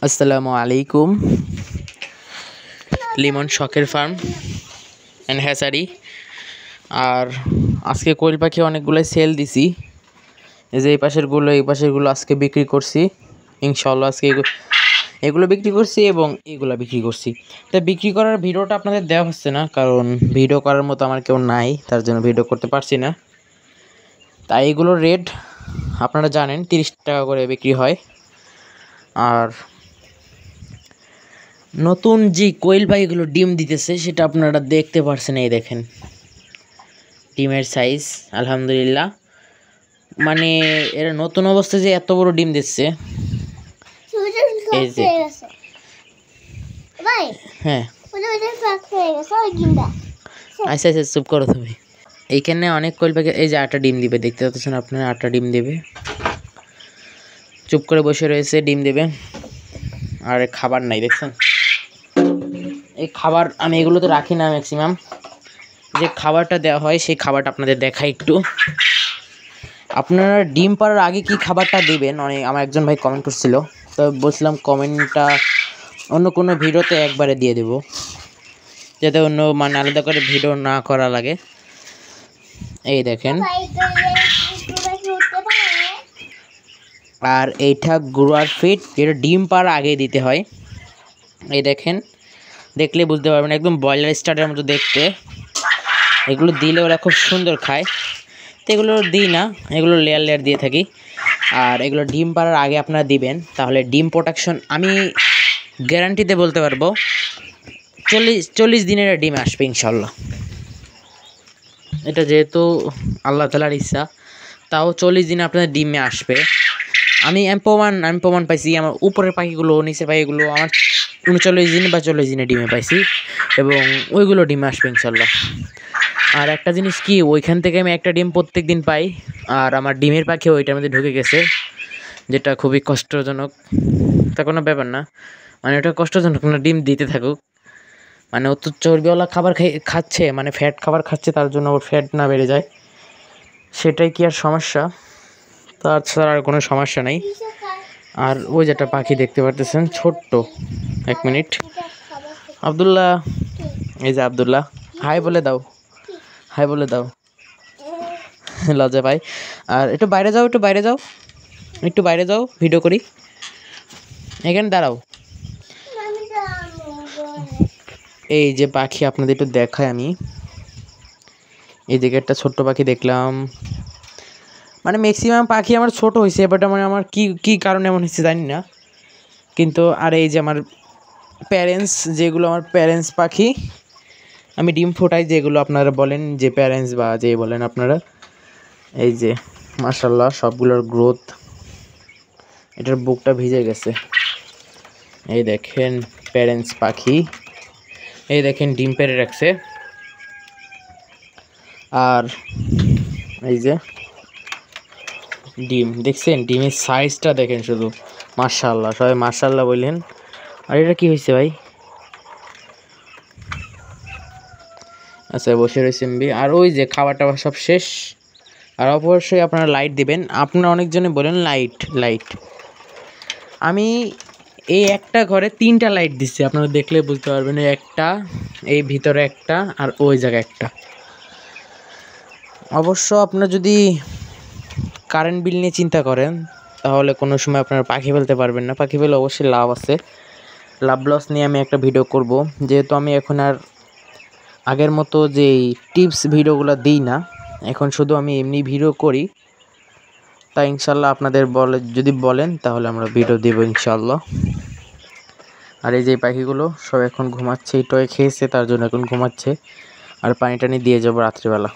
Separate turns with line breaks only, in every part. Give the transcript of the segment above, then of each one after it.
আসসালামু আলাইকুম। লিমন শখের ফার্ম অ্যান্ড হ্যাচারি। আর আজকে কোয়েল পাখি অনেকগুলোই সেল দিছি। এই যে এই পাশেরগুলো আজকে বিক্রি করছি ইনশাল্লাহ। আজকে এগুলো বিক্রি করছি এবং এগুলো বিক্রি করছি। তা বিক্রি করার ভিডিওটা আপনাদের দেওয়া হচ্ছে না, কারণ ভিডিও করার মতো আমার কেউ নাই, তার জন্য ভিডিও করতে পারছি না। তাই এগুলোর রেট আপনারা জানেন 30 টাকা করে বিক্রি হয়। আর নতুন যে কোয়েল পাখিগুলো ডিম দিতেছে সেটা আপনারা দেখতে পারছেন। এই দেখেন ডিমের সাইজ, আলহামদুলিল্লাহ। মানে এরা নতুন অবস্থায় যে এত বড় ডিম দিচ্ছে, এই যে হ্যাঁ আচ্ছা আচ্ছা চুপ করো তুমি। এইখানে অনেক কোয়েল পাখি, এই যে 8টা ডিম দিবে, দেখতে পাচ্ছেন আপনারা 8টা ডিম দেবে। চুপ করে বসে রয়েছে, ডিম দেবে। আর খাবার নাই, দেখছেন এই খাবার আমি এগুলোতে রাখি না। ম্যাক্সিমাম যে খাবারটা দেওয়া হয় সেই খাবারটা আপনাদের দেখাই একটু। আপনারা ডিম পাড়ার আগে কি খাবারটা দিবেন, আমার একজন ভাই কমেন্ট করছিল, তো বলছিলাম কমেন্টটা অন্য কোনো ভিডিওতে একবারে দিয়ে দেব, যাতে অন্য মানে আলাদা করে ভিডিও না করা লাগে। এই দেখেন, আর এইটা গুঁড়ার ফিড, যেটা ডিম পাড়ার আগে দিতে হয়। এই দেখেন, দেখলে বুঝতে পারবেন একদম ব্রয়লার স্টার্টের মতো দেখতে। এগুলো দিলে ওরা খুব সুন্দর খায়, তো এগুলো দিই না, এগুলো লেয়ার লেয়ার দিয়ে থাকি। আর এগুলো ডিম পাড়ার আগে আপনারা দিবেন, তাহলে ডিম প্রোটেকশন আমি গ্যারান্টিতে বলতে পারবো 40 দিনের ডিম আসবে ইনশাল্লাহ। এটা যেহেতু আল্লাহ তাআলার ইচ্ছা, তাও 40 দিনে আপনাদের ডিমে আসবে। আমি প্রমাণ পাইছি। আমার উপরের পাখিগুলো, নিচের পাখিগুলো আমার 39 দিন বা 40 দিনে ডিমে পাইছি, এবং ওইগুলো ডিমে আসবে ইনশাল্লাহ। আর একটা জিনিস কি, ওইখান থেকে আমি একটা ডিম প্রত্যেক দিন পাই, আর আমার ডিমের পাখি ওইটার মধ্যে ঢুকে গেছে, যেটা খুবই কষ্টজনক। তা কোনো ব্যাপার না, মানে ওটা কষ্টজনক না, ডিম দিতে থাকুক। মানে ও তো চর্বিওয়ালা খাবার খাচ্ছে, মানে ফ্যাট খাবার খাচ্ছে, তার জন্য ওর ফ্যাট না বেড়ে যায়, সেটাই কি আর সমস্যা। তাছাড়া আর কোনো সমস্যা নেই। আর ওই যেটা পাখি দেখতে পারতেছেন ছোট্ট, 1 মিনিট আব্দুল্লাহ, এই যে আব্দুল্লাহ, হাই বলে দাও, হাই বলে দাও, লজ্জা পাই। আর একটু বাইরে যাও, একটু বাইরে যাও, ভিডিও করি, এখানে দাঁড়াও। এই যে পাখি আপনাদের একটু দেখাই আমি। এই দিকে একটা ছোট্ট পাখি দেখলাম, মানে ম্যাক্সিমাম পাখি আমার ছোট হয়েছে, বাট মানে আমার কি কারণে এমন হয়েছে জানি না। কিন্তু আর এই যে আমার প্যারেন্টস, যেগুলো আমার প্যারেন্টস পাখি, আমি ডিম ফোটাই যেগুলো আপনারা বলেন যে প্যারেন্টস বা যে বলেন আপনারা, এই যে মাশাআল্লাহ সবগুলোর গ্রোথ। এটার বুকটা ভিজে গেছে। এই দেখেন প্যারেন্টস পাখি, এই দেখেন ডিম পেড়ে রাখছে। আর এই যে ডিম দেখছেন, ডিমের সাইজটা দেখেন শুধু, মাশাআল্লাহ, সবাই মাশাআল্লাহ বললেন। আর এটা কি হয়েছে ভাই? আচ্ছা বসে রয়েছে এমবি। আর ওই যে খাবার টাবার সব শেষ। আর অবশ্যই আপনারা লাইট দিবেন। আপনারা অনেকজনে বলেন লাইট, আমি এই একটা ঘরে 3টা লাইট দিচ্ছি, আপনারা দেখলে বুঝতে পারবেন। একটা এই ভিতরে একটা, আর ওই জায়গায় একটা। অবশ্য আপনারা যদি কারেন্ট বিল নিয়ে চিন্তা করেন, তাহলে কোনো সময় আপনারা পাখি ফেলতে পারবেন না। পাখি ফেলে অবশ্যই লাভ আছে, লাভ লস নিয়ে আমি একটা ভিডিও করব। যেহেতু আমি এখন আর আগের মতো যেই টিপস ভিডিওগুলো দিই না, এখন শুধু আমি এমনি ভিডিও করি, তাই ইনশাল্লাহ আপনাদের যদি বলেন তাহলে আমরা ভিডিও দেবো ইনশাল্লাহ। আর এই যে পাখিগুলো সব এখন ঘুমাচ্ছে, এই টয় খেয়েছে তার জন্য এখন ঘুমাচ্ছে। আর পানি টানি দিয়ে যাবো রাত্রিবেলা।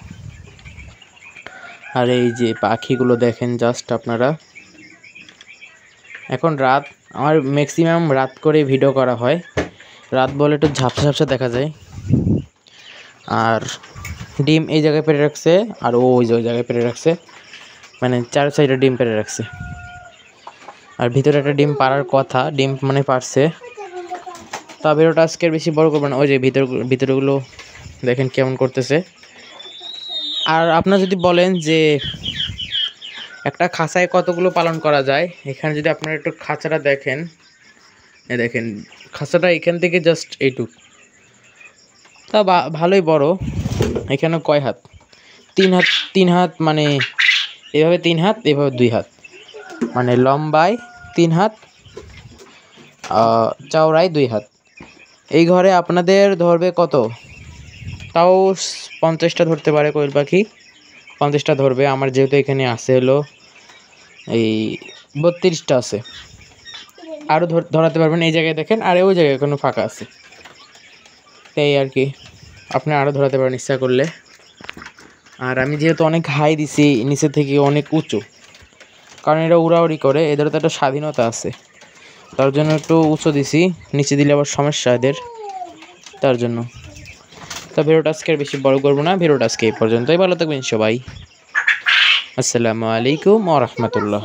আর এই যে পাখিগুলো দেখেন জাস্ট আপনারা। এখন রাত, আমার ম্যাক্সিমাম রাত করে ভিডিও করা হয়, রাত বলে একটু ঝাপসা দেখা যায়। আর ডিম এই জায়গায় পেড়ে রাখছে, আর ওই জায়গায় পেড়ে রাখছে, মানে 4 সাইডে ডিম পেড়ে রাখছে। আর ভিতরে একটা ডিম পাড়ার কথা, ডিম মানে পারছে। তা ভিডিওটা আজকের বেশি বড় করবেন না। ওই যে ভিতরগুলো দেখেন কেমন করতেছে। আর আপনারা যদি বলেন যে একটা খাঁচায় কতগুলো পালন করা যায়, এখানে যদি আপনারা একটু খাঁচাটা দেখেন, দেখেন খাঁচাটা এখান থেকে জাস্ট এইটুক, তা ভালোই বড়। এখানে কয় হাত? 3 হাত, 3 হাত মানে এভাবে 3 হাত, এভাবে 2 হাত, মানে লম্বায় 3 হাত, চওড়ায় 2 হাত। এই ঘরে আপনাদের ধরবে কত? তাও 50টা ধরতে পারে কোয়েল পাখি, 50টা ধরবে। আমার যেহেতু এখানে আছে হলো এই 32টা আছে, আরও ধরাতে পারবেন। এই জায়গায় দেখেন, আর ওই জায়গায় কোনো ফাঁকা আছে, তাই আর কি আপনি আরও ধরাতে পারেন ইচ্ছা করলে। আর আমি যেহেতু অনেক হাই দিছি, নিচে থেকে অনেক উঁচু, কারণ এরা উড়াউড়ি করে, এদের তো একটা স্বাধীনতা আছে, তার জন্য একটু উঁচু দিছি। নিচে দিলে আবার সমস্যা এদের, তার জন্য। তো ভিডিওটা আজকে আর বেশি বড় করবো না, ভিডিওটা আজকে এই পর্যন্তই। ভালো থাকবেন সবাই, আসসালামু আলাইকুম ওয়া রাহমাতুল্লাহ।